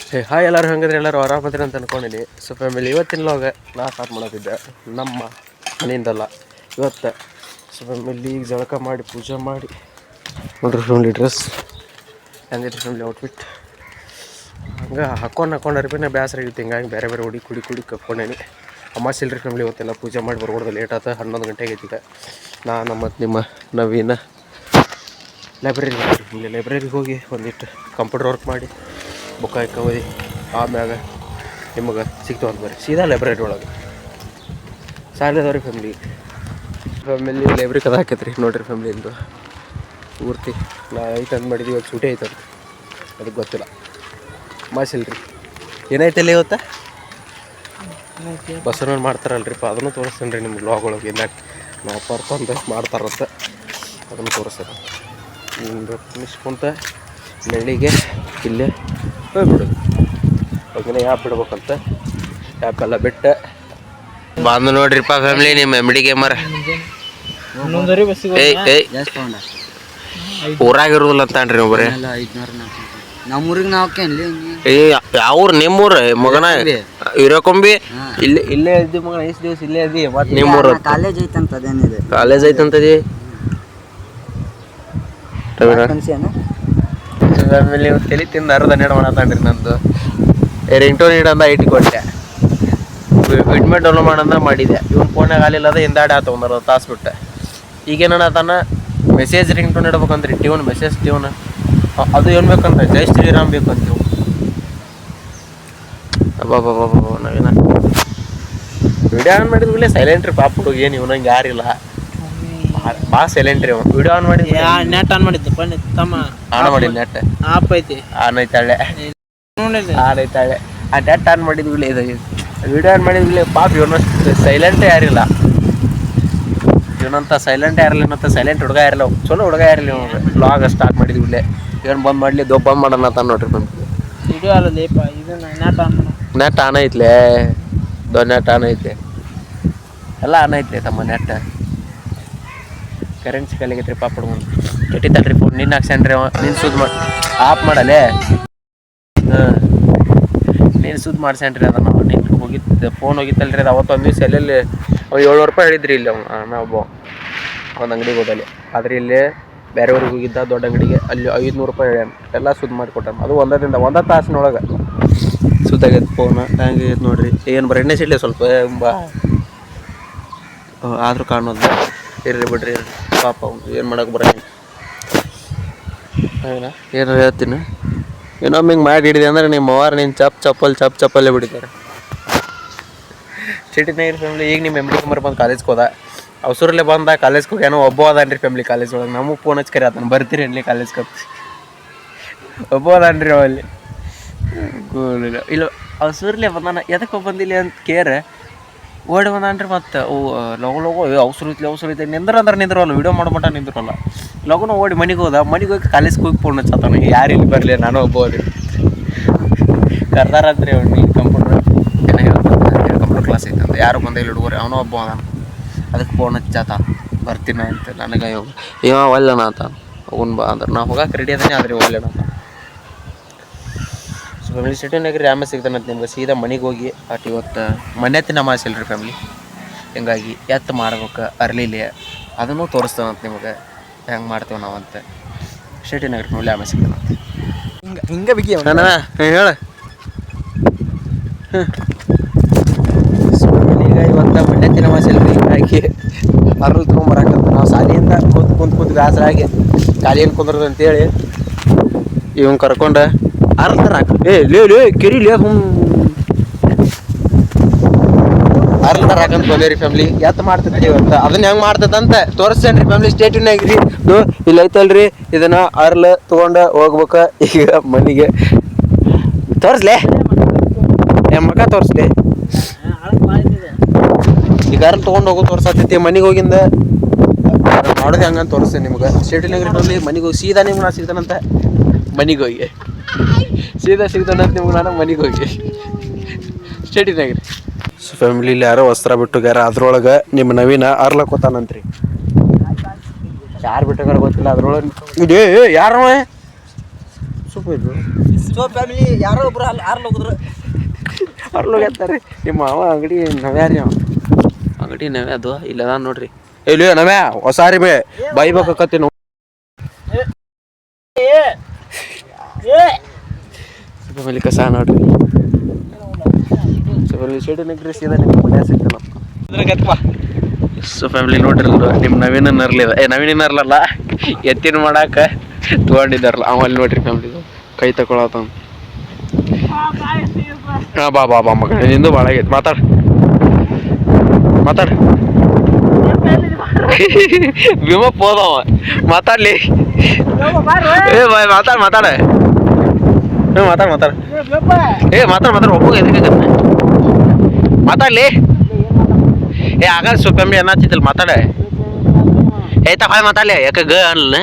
Hi ಎಲ್ಲರೂ ಹಂಗಂದ್ರೆ ಎಲ್ಲರೂ ಆರಾಮದಿರ ಅಂತ ಅನ್ಕೊಂಡಿನಿ. ಸೊ ಫ್ಯಾಮಿಲಿ ಇವತ್ತಿನ ಲಾಗ ನಾ ಸ್ಟಾರ್ಟ್ ಮಾಡೋದಿದ್ದೆ ನಮ್ಮ ಮನೆಯಿಂದಲ್ಲ ಇವತ್ತು. ಸೊ ಫ್ಯಾಮಿಲಿ ಈಗ ಜಳಕ ಮಾಡಿ ಪೂಜೆ ಮಾಡಿ ನೋಡ್ರಿ ಫ್ಯಾಮಿಲಿ ಡ್ರೆಸ್ ಹೆಂಗೈತ್ರಿ ಫ್ಯಾಮಿಲಿ ಔಟ್ಫಿಟ್ ಹಂಗೆ ಹಾಕೊಂಡ್ರೆ ಭೀ ನಾ ಬೇಸರ ಆಗಿತ್ತು. ಹಿಂಗಾಗಿ ಬೇರೆ ಬೇರೆ ಕುಡಿ ಕಪ್ಕೊಂಡೇನಿ. ಅಮಾಸೆ ಇಲ್ರಿ ಫ್ಯಾಮಿಲಿ ಇವತ್ತೆಲ್ಲ ಪೂಜೆ ಮಾಡಿ ಬರ್ಬೋದು. ಲೇಟ್ ಆಯ್ತು, 11 ಗಂಟೆಗೆ ಐತಿ. ಈಗ ನಾನು ಮತ್ತು ನಿಮ್ಮ ನವೀನ ಲೈಬ್ರರಿಗೆ ಹೋಗ್ತೀವಿ. ಇಲ್ಲಿ ಲೈಬ್ರರಿಗೆ ಹೋಗಿ ಒಂದಿಟ್ಟು ಕಂಪ್ಯೂಟರ್ ವರ್ಕ್ ಮಾಡಿ ಬುಕ್ ಹಾಕಿ ಓದಿ ಆಮ್ಯಾಗ ನಿಮಗೆ ಸಿಗ್ತಾವ ಅಂತ ಬರ್ರಿ ಸೀದಾ ಲೈಬ್ರರಿ ಒಳಗೆ ಸಾಲದವ್ರಿ ಫ್ಯಾಮಿಲಿ ಲೈಬ್ರರಿ ಕದ ಹಾಕೈತ್ರಿ ನೋಡ್ರಿ ಫ್ಯಾಮಿಲಿಂದು ಪೂರ್ತಿ ನಾ ಐತೆ ಅಂದು ಮಾಡಿದ್ವಿ. ಇವತ್ತು ಸೂಟಿ ಐತಂತ ಅದಕ್ಕೆ ಗೊತ್ತಿಲ್ಲ. ಮಾಸಿಲ್ರಿ ಏನೈತಲ್ಲ ಇವತ್ತು ಬಸವಣ್ಣ ಮಾಡ್ತಾರಲ್ರಿಪ್ಪ ಅದನ್ನು ತೋರಿಸ್ತೇನೆ ರೀ ನಿಮ್ಗೆ ಬ್ಲಾಗ್ ಒಳಗೆ. ಇನ್ನಾಗ ನಾವು ಪರ್ಕೊಂತ ಮಾಡ್ತಾರಂತ ಅದನ್ನು ತೋರಿಸ್ತೇನೆ. ನಿಮ್ಮದು ನಿಸ್ಕೊಂತ ನೆಳ್ಳಿಗೆ ಇಲ್ಲೇ ಹೋಗ್ಬಿಡೋದು. ಹೋಗಿನ ಯಾಪ್ ಬಿಡ್ಬೇಕಂತ ಯಾಪೆಲ್ಲ ಬಿಟ್ಟು ಬಂದು ನೋಡ್ರಿಪ್ಪ ಫ್ಯಾಮಿಲಿ ನಿಮ್ಮ ಎಮ್ಡಿ ಗೇಮರ್ ಊರಾಗಿರೋದಿಲ್ಲ ಅಂತನ್ರಿ ನೀವು ಬರೀ ನಮ್ಮೂರಿಗೆ ನಾವು ಯಾವ್ರು ನಿಮ್ಮೂರು ಮಗನ ಇರಕೊಂಬಿ ಇಲ್ಲೇ ಇಲ್ಲೇ ಇದ್ದಿ ಮಗನ ಎಷ್ಟು ದಿವಸ ಇಲ್ಲೇ ಇದ್ದಿ ಮತ್ತೆ ನಿಮ್ಮೂರು ಕಾಲೇಜ್ ಐತಂತ ಅದೇನಿದೆ ಕಾಲೇಜ್ ಐತಂತದಿ ಫ್ಯಾಮಿಲಿ ತಲೆ ತಿಂದು ಅರ್ಧ ನೆಡ ಮಾಡತ್ತನ್ರಿ ನಂದು ರಿಂಗ್ಟೋನ್ ಇಡಂದ ಐಟಿ ಕೊಟ್ಟೆ ವಿಡ್ಮೆಂಟ್ ಡೌನ್ಲೋಡ್ ಮಾಡಂದ ಮಾಡಿದೆ. ಇವ್ನು ಫೋನಾಗ ಆಗಲಿಲ್ಲ ಅದ ಹಿಂದಾಡಿ ಆತ ಒಂದು 60 ತಾಸು ಬಿಟ್ಟೆ. ಈಗೇನಾತಾನ ಮೆಸೇಜ್ ರಿಂಗ್ಟೋನ್ ಇಡ್ಬೇಕಂದ್ರಿ ಟ್ಯೂನ್ ಮೆಸೇಜ್ ಟ್ಯೂನ್ ಅದು ಏನು ಬೇಕಂತ ಜೈ ಶ್ರೀರಾಮ್ ಬೇಕಂತೀವಿ. ಅಬ್ಬಬ್ಬಬ್ಬ ನಾವೇನ ವಿಡಿಯೋ ಆನ್ ಮಾಡಿದ್ಮೇಲೆ ಸೈಲೆಂಟ್ ರೀ ಪಾಪ ಹುಡುಗ ಏನು ಇವನಂಗೆ ಯಾರಿಲ್ಲ ಭಾಳ ಸೈಲೆಂಟ್ ರೀ. ವಿಡಿಯೋ ಆನ್ ಮಾಡಿ ನೆಟ್ ಆನ್ ಮಾಡಿದ್ದು ತಮ್ಮ ಆನ್ ಮಾಡಿ ನೆಟ್ ಆಪ್ ಐತಿ ಆನ್ ಐತಾಳೆ ಆನ್ ಐತಾಳೆ ಆ ನೆಟ್ ಆನ್ ಮಾಡಿದ್ವಿ. ಇದು ವಿಡಿಯೋ ಆನ್ ಮಾಡಿದ್ವಿ ಪಾಪ ಇವನಷ್ಟು ಸೈಲೆಂಟೇ ಯಾರಿಲ್ಲ. ಇವನಂತ ಸೈಲೆಂಟ್ ಯಾರಿಲ್ಲ ಏನಂತ ಸೈಲೆಂಟ್ ಹುಡುಗ ಯಾರಿಲ್ಲ ಚಲೋ ಹುಡುಗ ಯಾರಿಲ್ಲ. ಇವಾಗ ಬ್ಲಾಗ್ ಸ್ಟಾರ್ಟ್ ಮಾಡಿದ್ವಿ ಏನು ಬಂದ್ ಮಾಡಲಿ ಬಂದ್ ಮಾಡೋಣ ಅಂತ ನೋಡ್ರಿ ಬಂದು ವಿಡಿಯೋ ಅಲ್ಲಪ್ಪ ಇದು ನೆಟ್ ಆನ್ ಐತ್ಲೆ ನೆಟ್ ಆನ್ ಐತೆ ಎಲ್ಲ ಆನ್ ಐತೆ ತಮ್ಮ ನೆಟ್ ಕರೆನ್ಸಿ ಕಲಿಗೈತ್ರಿ ಪಾಪ ಹುಡುಗನ್ ಕೆಟ್ಟಿತ್ತಲ್ರಿ ಫೋನ್ ನಿನ್ನ ಹಾಕ್ಸೇನ್ರಿ ಅವ ನೀನು ಸುದ್ ಮಾಡಿ ಆಫ್ ಮಾಡಲೇ ನೀನು ಸುದ್ ಮಾಡ್ಸೇನ್ರಿ ಅದನ್ನು ನಿನ್ನ ಹೋಗಿತ್ತು ಫೋನ್ ಹೋಗಿತ್ತಲ್ರಿ ಅದು ಅವತ್ತು ಒಂದು ದಿವಸ ಎಲ್ಲೆಲ್ಲಿ ಅವ 700 ರೂಪಾಯಿ ಹೇಳಿದ್ರಿ ಇಲ್ಲಿ ನಾವು ಒಂದು ಅಂಗಡಿಗೆ ಹೋದಲ್ಲಿ. ಆದರೆ ಇಲ್ಲಿ ಬೇರೆಯವ್ರಿಗೆ ಹೋಗಿದ್ದ ದೊಡ್ಡ ಅಂಗಡಿಗೆ ಅಲ್ಲಿ 500 ರೂಪಾಯಿ ಹೇಳ್ಯಾನ ಎಲ್ಲ ಸುದ್ ಮಾಡಿಕೊಟ್ಟಾನ. ಅದು ಒಂದೇ ತಾಸಿನೊಳಗೆ ಸುದ್ದಾಗೈತೆ ಫೋನ್ ಹಂಗೆ ನೋಡ್ರಿ. ಏನು ಬರೀ ಎಣ್ಣೆ ಸಿಡ್ಲಿ ಸ್ವಲ್ಪ ಆದರೂ ಕಾಣೋದು ಇರಲಿ ಬಿಡ್ರಿ ಪಾಪ ಏನು ಮಾಡೋಕೆ ಬರೋಂಗಿಲ್ಲ. ಏನು ಹೇಳ್ತೀನಿ ಇನ್ನೊಮ್ಮೆ ಹಿಂಗೆ ಮಾಡಿ ಹಿಡಿದೆ ಅಂದ್ರೆ ನಿಮ್ಮ ಅವ್ರು ನೀನು ಚಪ್ಪಲ್ಲೇ ಬಿಡಿದ್ದಾರೆ. ಸಿಟಿನಾಗಿರಿ ಫ್ಯಾಮಿಲಿ ಈಗ ನಿಮ್ಮ ಎಮ್ಡಿ ಗೇಮರ್ ಬಂದು ಕಾಲೇಜ್ಗೆ ಹೋದ ಅವಸರಲ್ಲೇ ಬಂದ ಕಾಲೇಜ್ಗೆ ಹೋಗಿ ಏನೋ ಒಬ್ಬ ಅದಾನ್ರಿ ಫ್ಯಾಮಿಲಿ ಕಾಲೇಜ್ ಒಳಗೆ. ನಮಗೆ ಫೋನ್ ಹಚ್ಕರಿ ಆತನ ಬರ್ತೀರಿ ಅಲ್ಲಿ ಕಾಲೇಜ್ಗೆ ಒಬ್ಬ ಅದಾನ್ರಿ ಅವಲ್ಲಿ ಇಲ್ಲ ಅವಸರಲ್ಲೇ ಬಂದಾನ ಎದಕ್ಕೆ ಬಂದಿಲ್ಲ ಅಂತ ಕೇರ್ ಓಡಿ ಬಂದಾನ್ರಿ. ಮತ್ತು ಲಗು ಅವಸರ ಐತೆ ನಿಂದ್ರಲ್ಲ ವಿಡಿಯೋ ಮಾಡಮಟ ನಿಂದ್ರಲ್ಲ ಲಗುನ ಓಡಿ ಮನೆಗೆ ಹೋಗಿ ಕಾಲೇಜ್ಗೆ ಹೋಗಿ ಫೋನ್ ಹಚ್ಚತಾನ ಯಾರು ಇಲ್ಲಿ ಬರಲಿ ನಾನು ಒಬ್ಬ ಅಲ್ಲಿ ಕರ್ದಾರಂತ್ರಿ ಅವ್ನು ನೀನು ಕಂಪ್ಯೂಟರ್ ಕಂಪ್ಯೂಟರ್ ಕ್ಲಾಸ್ ಐತೆ ಅಂತ ಯಾರು ಬಂದ ಇಲ್ಲಿ ಹುಡುಗರು ಅವನೋ ಒಬ್ಬ ಅದಾನ ಅದಕ್ಕೆ ಫೋನ್ ಹಚ್ಚಾತ ಬರ್ತೀನ ಅಂತ ನನಗೆ ಇವ ಒಲ್ಲೆನ ಅಂತ ಅವ್ನು ಬಾ ಅಂದ್ರೆ ನಾ ಹೋಗಕ್ಕೆ ರೆಡಿ ಅದಾನೆ ಆದರೆ ಒಲ್ಲೆನ ಅಂತ. ಸೊ ಫ್ಯಾಮಿಲಿ ಸಿಟಿನಾಗ ರೀ ಆಮೇಲೆ ಸಿಗ್ತಾನಂತ ನಿಮ್ಗೆ ಸೀದಾ ಮನೆಗೆ ಹೋಗಿ ಅಟ್ ಇವತ್ತು ಮನೆತ್ತಿನ ಅಮಾಸೆ ಇಲ್ರಿ ಫ್ಯಾಮಿಲಿ ಹಿಂಗಾಗಿ ಎತ್ತು ಮಾಡ್ಬೇಕು ಅರ್ಲಿಲಿ ಅದನ್ನು ತೋರಿಸ್ತಾನಂತ ನಿಮಗೆ ಹೆಂಗೆ ಮಾಡ್ತೇವೆ ನಾವಂತ ಸಿಟಿನಾಗ ರೀ ನೋಡಿ ಆಮೇಲೆ ಸಿಗ್ತಾನಂತ ಹಿಂಗೆ ಬಿಗಿ ಹೇಳ ಈಗ ಇವತ್ತು ಮನೆತ್ತಿನ ಅಮಾಸೆ ಇಲ್ರಿ ಹಿಂಗಾಗಿ ಅರ್ಲಿ ತೊಗೊಂಬರಾಕಂತ ನಾವು ಸಾಲಿಯಿಂದ ಕುಂತು ಬೇಸರಾಗಿ ಖಾಲಿಯನ್ನು ಕುಂದ್ರದು ಅಂತೇಳಿ ಇವ್ನು ಕರ್ಕೊಂಡು ಅರ್ಲ್ ತರಾಕ ಲೇ ಕೆರಿಲಿ ಅರ್ಲ್ ತರಾಕಂತ ಬಂದೇವ್ರಿ ಫ್ಯಾಮಿಲಿ ಎತ್ತು ಮಾಡ್ತೈತಿ ಇವತ್ತು ಅದನ್ನ ಹೆಂಗೆ ಮಾಡ್ತದಂತ ತೋರಿಸ್ತೇನೆ ರೀ ಫ್ಯಾಮಿಲಿ ಸ್ಟೇಟ್ಯೂನಾಗ್ರಿ. ಇಲ್ಲಿ ಐತಲ್ರಿ ಇದನ್ನ ಅರ್ಲ್ ತೊಗೊಂಡು ಹೋಗ್ಬೇಕು ಈಗ ಮನೆಗೆ ತೋರಿಸ್ಲೇ ಮಗ ತೋರಿಸ್ಲಿ ಈಗ ಅರ್ಲ್ ತೊಗೊಂಡು ಹೋಗೋ ತೋರ್ಸತ್ತೈತಿ. ಮನೆಗೆ ಹೋಗಿಂದ ಮಾಡೋದು ಹೆಂಗಂತ ತೋರಿಸ್ತೇನೆ ನಿಮ್ಗೆ ಸ್ಟೇಟ್ಯೂನಾಗ್ರಿ ಫ್ಯಾಮಿಲಿ. ಮನೆಗೆ ಹೋಗಿ ಸೀದಾ ನಿಮ್ಗೆ ನಾ ಸಿಗ್ತಾನಂತ ಮನೆಗೆ ಹೋಗಿ ಸೀದಾ ಸಿಗ್ತಾನಂತ ನಿಮ್ಗೆ ನಾನು ಮನೆಗೆ ಹೋಗಿ ಸ್ಟೇಟ್ಯೂನಾಗ್ರಿ. ಸೊ ಫ್ಯಾಮಿಲಿಲಿ ಯಾರೋ ವಸ್ತ್ರ ಬಿಟ್ಟೋಗ್ಯಾರ ಅದ್ರೊಳಗೆ ನಿಮ್ಮ ನವೀನ ಅರ್ಲಕ್ಕೋತಾನಂತ್ರಿ. ಯಾರು ಬಿಟ್ಟೋಗಾರ ಗೊತ್ತಿಲ್ಲ ಅದ್ರೊಳಗೆ ಇದೇ ಯಾರವ ಸೊಪ್ಪು ಇದು ಸೊ ಫ್ಯಾಮಿಲಿ ಯಾರೋ ಒಬ್ರು ಆರ್ಲು ಹೋಗಿದ್ರು. ಅರ್ಲೋಗ್ಯಾರ ನಿಮ್ಮ ಮಾವ ಅಂಗಡಿ ನವ್ಯಾರಿ ಅವ ಅಂಗಡಿ ನವ್ಯ ಅದು ಇಲ್ಲದ ನೋಡ್ರಿ ಇಲ್ಲಿ ನವ್ಯಾ ಹೊಸಾರಿ ಬೇ ಬೈಬೇಕತ್ತಿ ನಾವು ಮೇಲೆ ಕಸ ನೋಡ್ರಿ ಸೊ ಫ್ಯಾಮಿಲಿ ಶೇಡಿನಾಗ್ರಿ ಸೀದಾ ನಿಮ್ಮ ಮನೆ ಸಿಗ್ತಾನಪ್ಪ. ಸೊ ಫ್ಯಾಮಿಲಿ ನೋಡ್ರಿ ನಿಮ್ಮ ನವೀನ ನರ್ಲಿದ ನವೀನ ನರ್ಲಲ್ಲ ಎತ್ತಿನ ಮಾಡಾಕ ತೊಗೊಂಡಿದ್ದಾರಲ್ಲ ಅವಲ್ಲಿ ನೋಡ್ರಿ ಫ್ಯಾಮಿಲಿ ಕೈ ತಗೊಳತ್ತ ಬಾ ಬಾ ಬಾ ಮಗ ನಿಂದು ಭಾಳ ಆಗೈತಿ ಮಾತಾಡ ವಿಮಪ್ ಹೋದವ ಮಾತಾಡ್ಲಿ ಏ ಬಾಯ್ ಮಾತಾಡ ಮಾತಾಡ ಏ ಮಾತಾಡ ಒಬ್ಬ ಎದಕ್ಕೆ ಮಾತಾಡ್ಲಿ ಏ ಆಗ ಸ್ವಲ್ಪ ಏನಾಗ್ತಿತ್ತಲ್ಲ ಮಾತಾಡ ಏಯ್ತಾ ಬಾಯ್ ಮಾತಾಡ್ಲಿ ಯಾಕೆ ಗ ಅನ್ಲ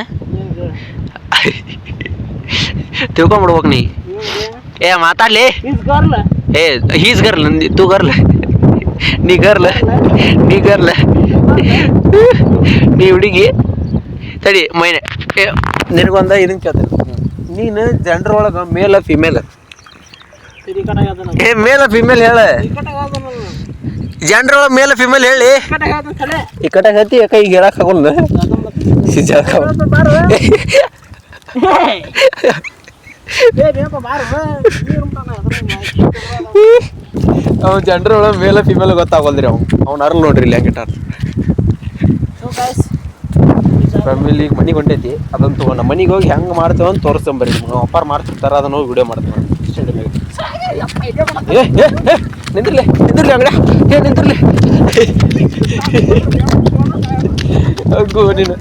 ತಿಳ್ಕೊಂಬಿಡ್ಬೇಕು ನೀ ಏ ಮಾತಾಡ್ಲಿ ಏ ಹೀಸ್ ಗರ್ಲ್ ತೂ ಗರ್ಲ್ ನೀ ಗರ್ಲ್ ನೀ ಹುಡುಗಿ ತಡಿ ಮೈನೆ ನಿನಗೊಂದ ಇದನ್ನ ಕೇಳ್ತೇನೆ ನೀನು ಜನರ ಒಳಗೆ ಮೇಲ ಫಿಮೇಲ್ ಏ ಮೇಲ ಫಿಮೇಲ್ ಹೇಳ ಜನರ ಒಳಗೆ ಮೇಲ ಫಿಮೇಲ್ ಹೇಳಿ ಈ ಕಡೆ ಹತ್ತಿ ಯಾಕೆ ಈಗ ಹೇಳಕ್ ಆಗೋಲ್ಲ ಅವ್ ಜನರ ಒಳಗೆ ಮೇಲ ಫಿಮೇಲ್ ಗೊತ್ತಾಗೋಲ್ರಿ ಅವ್ನ ಅರ್ಲ್ ನೋಡ್ರಿ ಇಲ್ಲಿ ಹೆಂಗಿಟ್ಟಾರ ಫ್ಯಾಮಿಲಿ ಮನೆಗೆ ಹೊಂಟೈತಿ ಅದನ್ನು ತಗೊಂಡು ನಮ್ಮ ಮನೆಗೆ ಹೋಗಿ ಹೆಂಗೆ ಮಾಡ್ತೇವೆ ಅಂತ ತೋರಿಸ್ಕೊಂಬರಿ ನಿಮ್ಗೆ ಅಪ್ಪಾರು ಮಾಡ್ತಿರ್ತಾರೆ ಅದನ್ನು ಹೋಗಿ ವಿಡಿಯೋ ಮಾಡ್ತೇವೆ ನಿಂದಿರ್ಲಿ ಅಂಗಡಿ ನಿಂದಿರ್ಲಿ ಅಗ್ಗು ನೀನು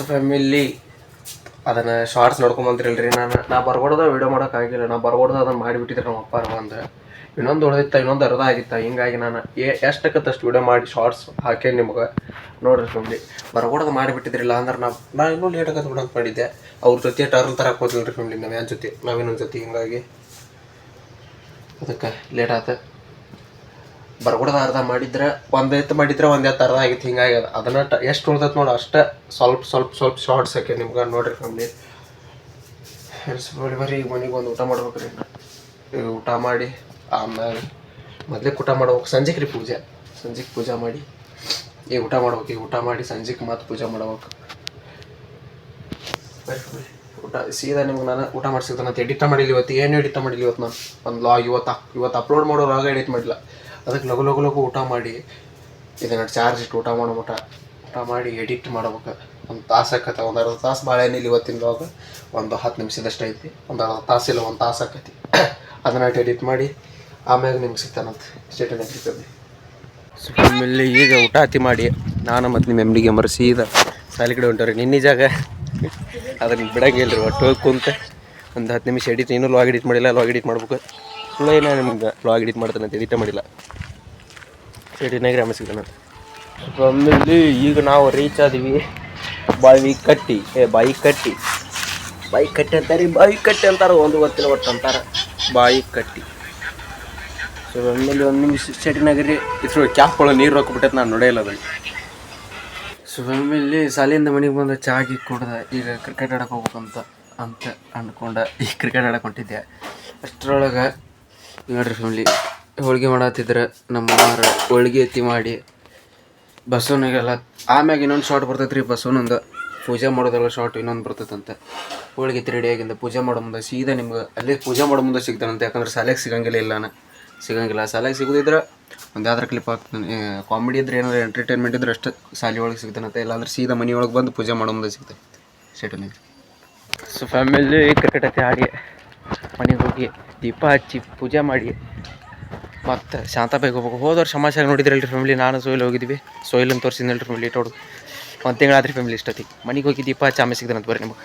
ಫ್ಯಾಮಿಲಿ ಅದನ್ನು ಶಾರ್ಟ್ಸ್ ನೋಡ್ಕೊಂಬಂದ್ರಲ್ರಿ ನಾ ಬರ್ಬಾರ್ದ ವೀಡಿಯೋ ಮಾಡೋಕ್ಕಾಗಿಲ್ಲ ನಾ ಬರ್ಬಾರ್ದು ಅದನ್ನು ಮಾಡಿಬಿಟ್ಟಿದ್ರೆ ನಮ್ಮ ಅಪ್ಪ ಅಂದ್ರೆ ಇನ್ನೊಂದು ಉಳಿದಿತ್ತ ಇನ್ನೊಂದು ಅರ್ಧ ಆಗಿತ್ತ ಹಿಂಗಾಗಿ ನಾನು ಎಷ್ಟಕ್ಕತ್ತಷ್ಟು ವೀಡಿಯೋ ಮಾಡಿ ಶಾರ್ಟ್ಸ್ ಹಾಕಿ ನಿಮ್ಗೆ ನೋಡ್ರಿ ಫ್ಯಾಮಿಲಿ ಬರ್ಬಾರ್ದು ಮಾಡಿಬಿಟ್ಟಿದ್ರಿಲ್ಲ ಅಂದ್ರೆ ನಾ ಇನ್ನೂ ಲೇಟ್ ಆಗತ್ತೆ ಬಿಡೋಂತ ಮಾಡಿದ್ದೆ ಅವ್ರ ಜೊತೆ ಟರ್ನ್ ತರಕ್ಕೆ ಹೋದಿಲ್ರಿ ಫ್ಯಾಮಿಲಿ ನಾವೇನೊಂದು ಜೊತೆ ಹಿಂಗಾಗಿ ಅದಕ್ಕೆ ಲೇಟ್ ಆಯ್ತು ಬರ್ಬಾರ್ದು ಅರ್ಧ ಮಾಡಿದ್ರೆ ಒಂದು ಮಾಡಿದ್ರೆ ಒಂದು ಅರ್ಧ ಆಗಿತ್ತು ಹಿಂಗಾಗಿ ಅದನ್ನು ಎಷ್ಟು ಉಳ್ದೈತೆ ನೋಡಿ ಅಷ್ಟೇ ಸ್ವಲ್ಪ ಶಾರ್ಟ್ಸ್ ಹಾಕಿ ನಿಮ್ಗೆ ನೋಡ್ರಿ ಫ್ಯಾಮಿಲಿ ಬರೀ ಈಗ ಮನೆಗೆ ಒಂದು ಊಟ ಮಾಡ್ಬೇಕ್ರಿ ಊಟ ಮಾಡಿ ಆಮೇಲೆ ಮೊದಲೇ ಊಟ ಮಾಡ್ಬೇಕು ಸಂಜೆಗೆ ಪೂಜೆ ಮಾಡಿ ಈಗ ಊಟ ಮಾಡ್ಬೇಕು ಈಗ ಊಟ ಮಾಡಿ ಸಂಜೆಗೆ ಮತ್ತೆ ಪೂಜೆ ಮಾಡ್ಬೇಕು ಊಟ ಸೀದಾ ನಿಮ್ಗೆ ನಾನು ಊಟ ಮಾಡಿಸಿದ್ದೆ ನಾನು ಎಡಿಟ್ ಮಾಡಿಲ್ಲ ಇವತ್ತು ಏನು ಎಡಿಟ್ ಮಾಡಿಲ್ಲ ಇವತ್ತು ನಾನು ಒಂದು ಲಾಗ್ ಇವತ್ತು ಅಪ್ಲೋಡ್ ಮಾಡೋ ಲಾಗ ಎಡಿಟ್ ಮಾಡಿಲ್ಲ ಅದಕ್ಕೆ ಲಗು ಊಟ ಮಾಡಿ ಇದನ್ನು ಚಾರ್ಜ್ ಇಟ್ಟು ಊಟ ಮಾಡಿ ಎಡಿಟ್ ಮಾಡ್ಬೇಕು ಒಂದು ತಾಸು ಆಕತ್ತೆ ಒಂದು ಅರ್ಧ ತಾಸು ಭಾಳ ಏನಿಲ್ಲ ಇವತ್ತಿನ ಲಾಗ ಒಂದು 10 ನಿಮಿಷದಷ್ಟು ಐತಿ ಒಂದು ಅರ್ಧ ತಾಸಿಲ್ಲ ಒಂದು ತಾಸು ಆಕತಿ ಅದನ್ನ ಎಡಿಟ್ ಮಾಡಿ ಆಮ್ಯಾಗ ನಿಮ್ಗೆ ಸಿಗ್ತಾನಂತೆ ಸ್ಟೇಟನ್ ಆಗ್ತದೆ ಸೊ ಆಮೇಲೆ ಈಗ ಊಟ ಮಾಡಿ ನಾನು ಮತ್ತು ನಿಮ್ಮ ಎಮ್ಡಿಗೆ ಮರೆಸೀದ ಸಾಲಿ ಕಡೆ ಹೊಂಟವ್ರಿ ನಿನ್ನ ಜಾಗ ಅದನ್ನು ಬಿಡಂಗಿಲ್ಲ ರೀ ಒಟ್ಟು ಹೋಗಿ ಕುಂತ ಒಂದು 10 ನಿಮಿಷ ಎಡಿಟ್ ಇನ್ನೂ ಲಾಗ್ ಎಡಿಟ್ ಮಾಡಿಲ್ಲ ಲಾಗ್ ಎಡಿಟ್ ಮಾಡ್ಬೇಕು ಸುಳ್ಳು ಏನೋ ನಿಮ್ಗೆ ಲಾಗ್ ಎಡಿಟ್ ಮಾಡ್ತಾನೆ ಅಂತ ಎಡಿಟ್ ಮಾಡಿಲ್ಲ ಎಡಿಟ್ನಾಗ ರಾಮ ಸಿಗ್ತಾನೆ ಆಮೇಲೆ ಈಗ ನಾವು ರೀಚ್ ಆದೀವಿ ಬಾಯಿ ಕಟ್ಟಿ ಅಂತಾರೆ ಒಂದು ಗೊತ್ತಿಲ್ಲ ಒಟ್ಟು ಅಂತಾರೆ ಬಾಯಿ ಕಟ್ಟಿ ಸೊ ಆಮೇಲೆ ಒಂದು ನಿಮಿಷ ಸೆಟಿನಾಗ್ರಿ ಇದ್ರ ಕ್ಯಾಪ್ಗಳು ನೀರು ಹಾಕ್ಬಿಟ್ಟೈತೆ ನಾನು ನೋಡೇ ಇಲ್ಲ ಅದನ್ನು ಸೊ ಆಮೇಲೆ ಸಾಲಿಯಿಂದ ಮನೆಗೆ ಬಂದ ಚಾಗಿ ಕುಡ್ದೆ ಈಗ ಕ್ರಿಕೆಟ್ ಆಡಕ್ಕೆ ಹೋಗ್ಬೇಕಂತ ಅಂದ್ಕೊಂಡೆ ಈಗ ಕ್ರಿಕೆಟ್ ಆಡಕ್ಕೆ ಹೊಂಟಿದ್ದೆ ಅಷ್ಟರೊಳಗೆ ನೋಡ್ರಿ ಫ್ಯಾಮಿಲಿ ಹೋಳಿಗೆ ಮಾಡತ್ತಿದ್ರೆ ನಮ್ಮ ಹೋಳಿಗೆ ಎತ್ತಿ ಮಾಡಿ ಬಸವನಿಗೆಲ್ಲ ಆಮ್ಯಾಗ ಇನ್ನೊಂದು ಶಾರ್ಟ್ ಬರ್ತೈತೆ ರೀ ಬಸವನೊಂದು ಪೂಜೆ ಮಾಡೋದೆಲ್ಲ ಶಾರ್ಟ್ ಇನ್ನೊಂದು ಬರ್ತದಂತೆ. ಹೋಳಿಗೆ ರೆಡಿ ಆಗಿಂದ ಪೂಜೆ ಮಾಡೋ ಮುಂದೆ ಸೀದಾ ನಿಮ್ಗೆ ಅಲ್ಲೇ ಪೂಜೆ ಮಾಡೋ ಮುಂದೆ ಸಿಗ್ತಾನಂತೆ. ಯಾಕಂದ್ರೆ ಶಾಲೆಗೆ ಸಿಗಂಗಿಲ್ಲ ಇಲ್ಲಾನ ಸಿಗಂಗಿಲ್ಲ. ಶಾಲೆಗೆ ಸಿಗೋದಿದ್ರೆ ಒಂದು ಯಾವ್ದಾರ ಕ್ಲಿಪ್ ಹಾಕ್ತಾನೆ. ಕಾಮಿಡಿ ಇದ್ರೆ ಏನಾದ್ರು ಎಂಟರ್ಟೈನ್ಮೆಂಟ್ ಇದ್ರೆ ಅಷ್ಟೇ ಶಾಲೆ ಒಳಗೆ ಸಿಗ್ತಾನಂತೆ. ಇಲ್ಲಾಂದ್ರೆ ಸೀದಾ ಮನೆಯೊಳಗೆ ಬಂದು ಪೂಜೆ ಮಾಡೋ ಮುಂದೆ ಸಿಗ್ತಾನೆ ಶೆಟನಿಗೆ. ಸೊ ಫ್ಯಾಮಿಲಿ ಕ್ರಿಕೆಟ್ ಐತೆ ಆಡಿ ಮನೆಗೆ ಹೋಗಿ ದೀಪ ಹಚ್ಚಿ ಪೂಜೆ ಮಾಡಿ ಮತ್ತು ಶಾಂತಾಬಾಯಿಗೆ ಹೋಗ್ಬೇಕು. ಹೋದ ವರ್ಷ ಸಮಾಚಾರ ನೋಡಿದ್ರಲ್ರಿ ಫ್ಯಾಮಿಲಿ, ನಾನು ಸೋಯಿಲ್ ಹೋಗಿದ್ವಿ. ಸೋಯಿಲನ್ನು ತೋರಿಸಿದ್ನಲ್ರಿ ಫ್ಯಾಮಿಲಿ. ಟೋಡು ಒಂದು ತಿಂಗಳಾದ್ರಿ ಫ್ಯಾಮಿಲಿ ಇಷ್ಟೊತ್ತಿಗೆ ಮನೆಗೆ ಹೋಗಿ ದೀಪ ಹಚ್ಚಿ ಆಮೇಲೆ ಸಿಗ್ತಾನಂತ ಬರ್ರಿ ನಿಮಗೆ.